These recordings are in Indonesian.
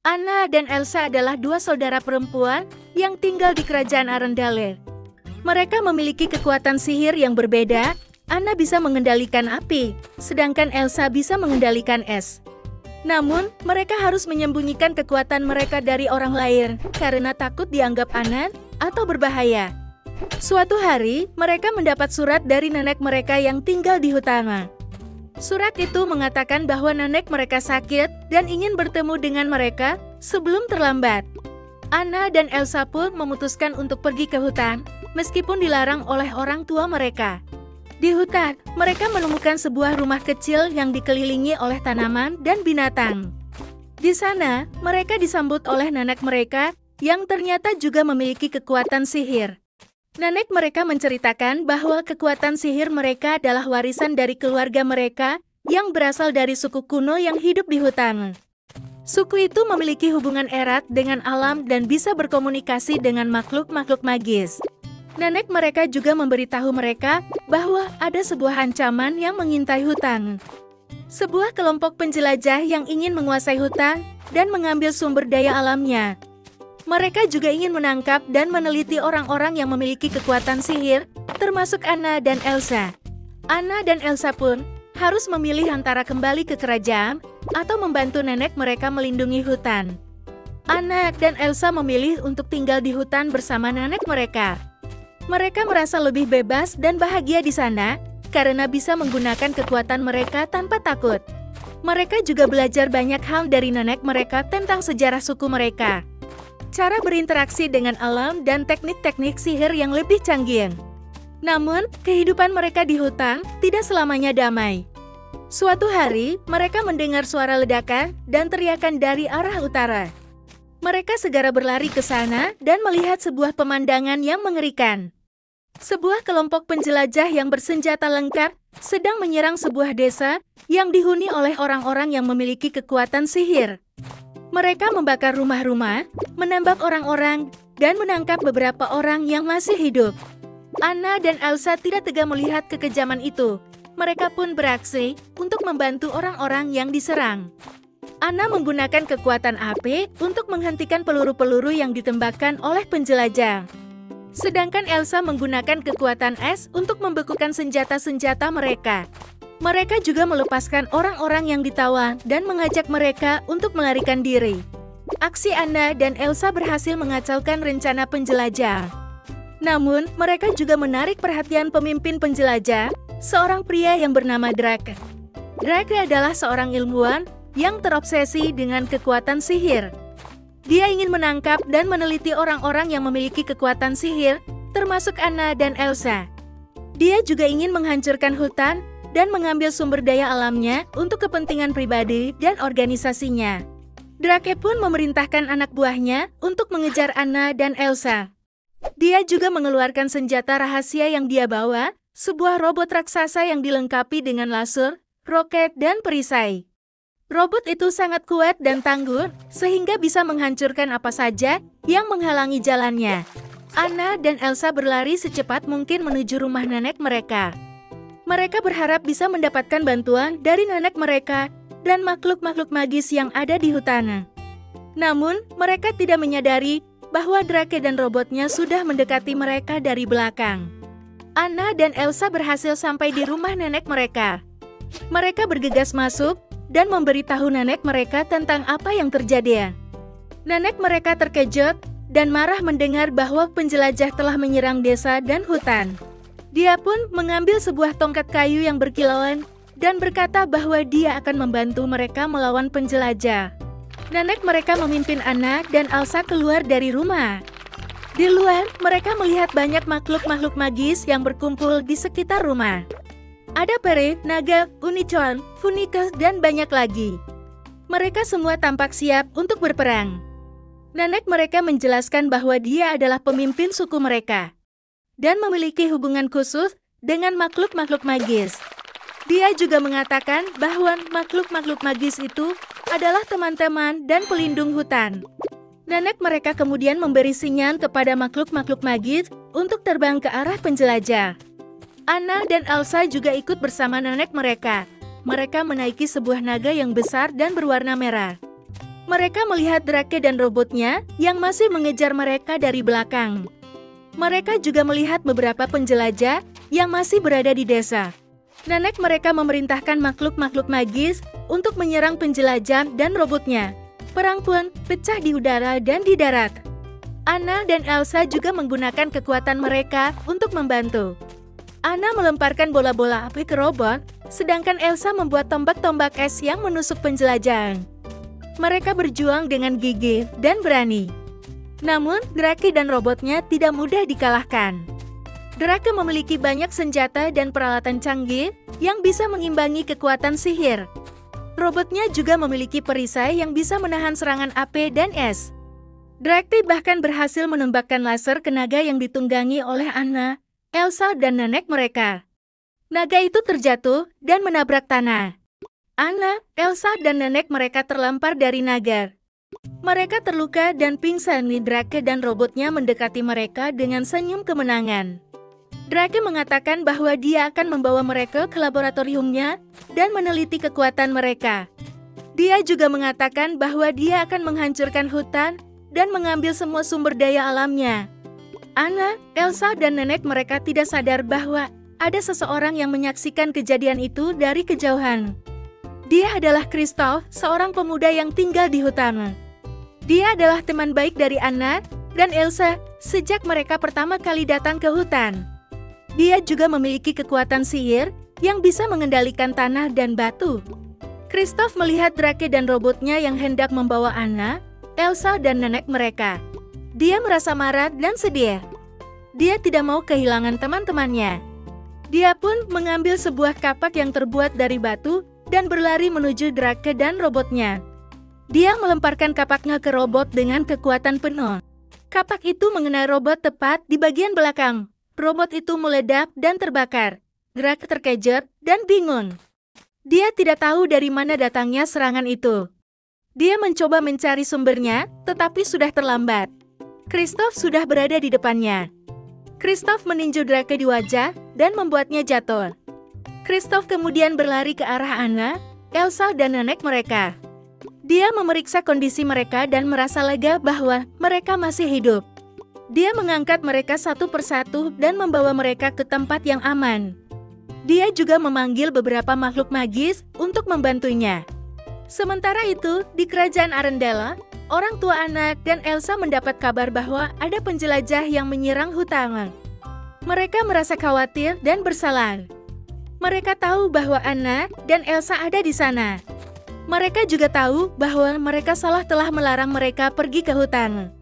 Anna dan Elsa adalah dua saudara perempuan yang tinggal di kerajaan Arendelle. Mereka memiliki kekuatan sihir yang berbeda. Anna bisa mengendalikan api, sedangkan Elsa bisa mengendalikan es. Namun, mereka harus menyembunyikan kekuatan mereka dari orang lain karena takut dianggap aneh atau berbahaya. Suatu hari, mereka mendapat surat dari nenek mereka yang tinggal di hutan. Surat itu mengatakan bahwa nenek mereka sakit dan ingin bertemu dengan mereka sebelum terlambat. Anna dan Elsa pun memutuskan untuk pergi ke hutan, meskipun dilarang oleh orang tua mereka. Di hutan, mereka menemukan sebuah rumah kecil yang dikelilingi oleh tanaman dan binatang. Di sana, mereka disambut oleh nenek mereka yang ternyata juga memiliki kekuatan sihir. Nenek mereka menceritakan bahwa kekuatan sihir mereka adalah warisan dari keluarga mereka yang berasal dari suku kuno yang hidup di hutan. Suku itu memiliki hubungan erat dengan alam dan bisa berkomunikasi dengan makhluk-makhluk magis. Nenek mereka juga memberitahu mereka bahwa ada sebuah ancaman yang mengintai hutan. Sebuah kelompok penjelajah yang ingin menguasai hutan dan mengambil sumber daya alamnya. Mereka juga ingin menangkap dan meneliti orang-orang yang memiliki kekuatan sihir, termasuk Anna dan Elsa. Anna dan Elsa pun harus memilih antara kembali ke kerajaan atau membantu nenek mereka melindungi hutan. Anna dan Elsa memilih untuk tinggal di hutan bersama nenek mereka. Mereka merasa lebih bebas dan bahagia di sana karena bisa menggunakan kekuatan mereka tanpa takut. Mereka juga belajar banyak hal dari nenek mereka tentang sejarah suku mereka, cara berinteraksi dengan alam, dan teknik-teknik sihir yang lebih canggih. Namun, kehidupan mereka di hutan tidak selamanya damai. Suatu hari, mereka mendengar suara ledakan dan teriakan dari arah utara. Mereka segera berlari ke sana dan melihat sebuah pemandangan yang mengerikan. Sebuah kelompok penjelajah yang bersenjata lengkap sedang menyerang sebuah desa yang dihuni oleh orang-orang yang memiliki kekuatan sihir. Mereka membakar rumah-rumah, menembak orang-orang, dan menangkap beberapa orang yang masih hidup. Anna dan Elsa tidak tega melihat kekejaman itu. Mereka pun beraksi untuk membantu orang-orang yang diserang. Anna menggunakan kekuatan api untuk menghentikan peluru-peluru yang ditembakkan oleh penjelajah. Sedangkan Elsa menggunakan kekuatan es untuk membekukan senjata-senjata mereka. Mereka juga melepaskan orang-orang yang ditawan dan mengajak mereka untuk melarikan diri. Aksi Anna dan Elsa berhasil mengacaukan rencana penjelajah. Namun, mereka juga menarik perhatian pemimpin penjelajah, seorang pria yang bernama Drake. Drake adalah seorang ilmuwan yang terobsesi dengan kekuatan sihir. Dia ingin menangkap dan meneliti orang-orang yang memiliki kekuatan sihir, termasuk Anna dan Elsa. Dia juga ingin menghancurkan hutan dan mengambil sumber daya alamnya untuk kepentingan pribadi dan organisasinya. Drake pun memerintahkan anak buahnya untuk mengejar Anna dan Elsa. Dia juga mengeluarkan senjata rahasia yang dia bawa, sebuah robot raksasa yang dilengkapi dengan laser, roket, dan perisai. Robot itu sangat kuat dan tangguh, sehingga bisa menghancurkan apa saja yang menghalangi jalannya. Anna dan Elsa berlari secepat mungkin menuju rumah nenek mereka. Mereka berharap bisa mendapatkan bantuan dari nenek mereka dan makhluk-makhluk magis yang ada di hutan. Namun, mereka tidak menyadari bahwa Drake dan robotnya sudah mendekati mereka dari belakang. Anna dan Elsa berhasil sampai di rumah nenek mereka. Mereka bergegas masuk dan memberitahu nenek mereka tentang apa yang terjadi. Nenek mereka terkejut dan marah mendengar bahwa penjelajah telah menyerang desa dan hutan. Dia pun mengambil sebuah tongkat kayu yang berkilauan dan berkata bahwa dia akan membantu mereka melawan penjelajah. Nenek mereka memimpin Anna dan Elsa keluar dari rumah. Di luar, mereka melihat banyak makhluk-makhluk magis yang berkumpul di sekitar rumah. Ada peri, naga, unicorn, funikus, dan banyak lagi. Mereka semua tampak siap untuk berperang. Nenek mereka menjelaskan bahwa dia adalah pemimpin suku mereka dan memiliki hubungan khusus dengan makhluk-makhluk magis. Dia juga mengatakan bahwa makhluk-makhluk magis itu adalah teman-teman dan pelindung hutan. Nenek mereka kemudian memberi sinyal kepada makhluk-makhluk magis untuk terbang ke arah penjelajah. Anna dan Elsa juga ikut bersama nenek mereka. Mereka menaiki sebuah naga yang besar dan berwarna merah. Mereka melihat Drake dan robotnya yang masih mengejar mereka dari belakang. Mereka juga melihat beberapa penjelajah yang masih berada di desa. Nenek mereka memerintahkan makhluk-makhluk magis untuk menyerang penjelajah dan robotnya. Perang pun pecah di udara dan di darat. Anna dan Elsa juga menggunakan kekuatan mereka untuk membantu. Anna melemparkan bola-bola api ke robot, sedangkan Elsa membuat tombak-tombak es yang menusuk penjelajahan. Mereka berjuang dengan gigih dan berani. Namun, Drake dan robotnya tidak mudah dikalahkan. Drake memiliki banyak senjata dan peralatan canggih yang bisa mengimbangi kekuatan sihir. Robotnya juga memiliki perisai yang bisa menahan serangan api dan es. Drake bahkan berhasil menembakkan laser ke naga yang ditunggangi oleh Anna, Elsa, dan nenek mereka. Naga itu terjatuh dan menabrak tanah. Anna, Elsa, dan nenek mereka terlempar dari naga. Mereka terluka dan pingsan. Drake dan robotnya mendekati mereka dengan senyum kemenangan. Drake mengatakan bahwa dia akan membawa mereka ke laboratoriumnya dan meneliti kekuatan mereka. Dia juga mengatakan bahwa dia akan menghancurkan hutan dan mengambil semua sumber daya alamnya. Anna, Elsa, dan nenek mereka tidak sadar bahwa ada seseorang yang menyaksikan kejadian itu dari kejauhan. Dia adalah Kristoff, seorang pemuda yang tinggal di hutan. Dia adalah teman baik dari Anna dan Elsa sejak mereka pertama kali datang ke hutan. Dia juga memiliki kekuatan sihir yang bisa mengendalikan tanah dan batu. Kristoff melihat Drake dan robotnya yang hendak membawa Anna, Elsa, dan nenek mereka. Dia merasa marah dan sedih. Dia tidak mau kehilangan teman-temannya. Dia pun mengambil sebuah kapak yang terbuat dari batu dan berlari menuju Drake dan robotnya. Dia melemparkan kapaknya ke robot dengan kekuatan penuh. Kapak itu mengenai robot tepat di bagian belakang. Robot itu meledak dan terbakar. Drake terkejut dan bingung. Dia tidak tahu dari mana datangnya serangan itu. Dia mencoba mencari sumbernya, tetapi sudah terlambat. Kristoff sudah berada di depannya. Kristoff meninju Drake di wajah dan membuatnya jatuh. Kristoff kemudian berlari ke arah Anna, Elsa, dan nenek mereka. Dia memeriksa kondisi mereka dan merasa lega bahwa mereka masih hidup. Dia mengangkat mereka satu persatu dan membawa mereka ke tempat yang aman. Dia juga memanggil beberapa makhluk magis untuk membantunya. Sementara itu, di kerajaan Arendelle, orang tua Anna dan Elsa mendapat kabar bahwa ada penjelajah yang menyerang hutan. Mereka merasa khawatir dan bersalah. Mereka tahu bahwa Anna dan Elsa ada di sana. Mereka juga tahu bahwa mereka salah telah melarang mereka pergi ke hutan.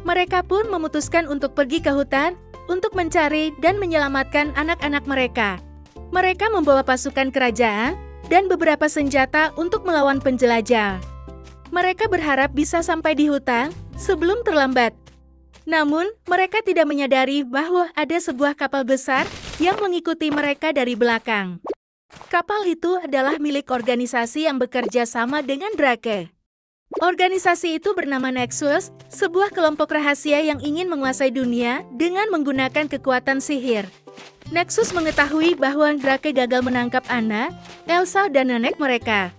Mereka pun memutuskan untuk pergi ke hutan untuk mencari dan menyelamatkan anak-anak mereka. Mereka membawa pasukan kerajaan dan beberapa senjata untuk melawan penjelajah. Mereka berharap bisa sampai di hutan sebelum terlambat. Namun, mereka tidak menyadari bahwa ada sebuah kapal besar yang mengikuti mereka dari belakang. Kapal itu adalah milik organisasi yang bekerja sama dengan Drake. Organisasi itu bernama Nexus, sebuah kelompok rahasia yang ingin menguasai dunia dengan menggunakan kekuatan sihir. Nexus mengetahui bahwa Drake gagal menangkap Anna, Elsa, dan nenek mereka.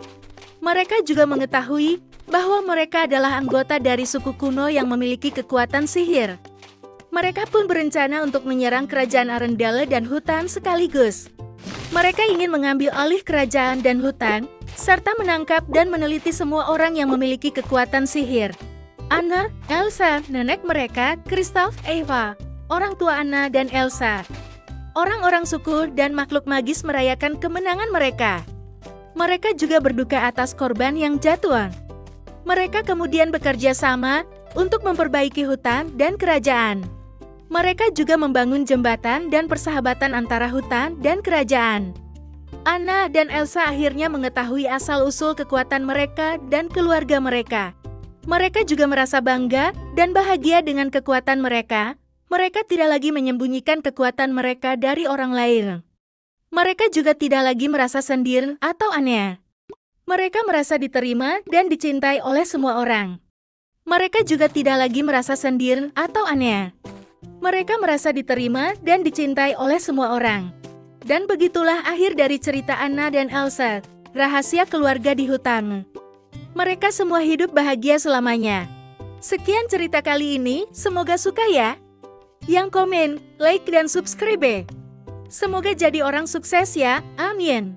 Mereka juga mengetahui bahwa mereka adalah anggota dari suku kuno yang memiliki kekuatan sihir. Mereka pun berencana untuk menyerang kerajaan Arendelle dan hutan sekaligus. Mereka ingin mengambil alih kerajaan dan hutan, serta menangkap dan meneliti semua orang yang memiliki kekuatan sihir. Anna, Elsa, nenek mereka, Kristoff, Eva, orang tua Anna dan Elsa. Orang-orang suku dan makhluk magis merayakan kemenangan mereka. Mereka juga berduka atas korban yang jatuh. Mereka kemudian bekerja sama untuk memperbaiki hutan dan kerajaan. Mereka juga membangun jembatan dan persahabatan antara hutan dan kerajaan. Anna dan Elsa akhirnya mengetahui asal-usul kekuatan mereka dan keluarga mereka. Mereka juga merasa bangga dan bahagia dengan kekuatan mereka. Mereka tidak lagi menyembunyikan kekuatan mereka dari orang lain. Mereka juga tidak lagi merasa sendiri atau aneh. Mereka merasa diterima dan dicintai oleh semua orang. Mereka juga tidak lagi merasa sendiri atau aneh. Mereka merasa diterima dan dicintai oleh semua orang. Dan begitulah akhir dari cerita Anna dan Elsa, rahasia keluarga di hutan. Mereka semua hidup bahagia selamanya. Sekian cerita kali ini, semoga suka ya. Yang komen, like dan subscribe. Semoga jadi orang sukses ya, amin.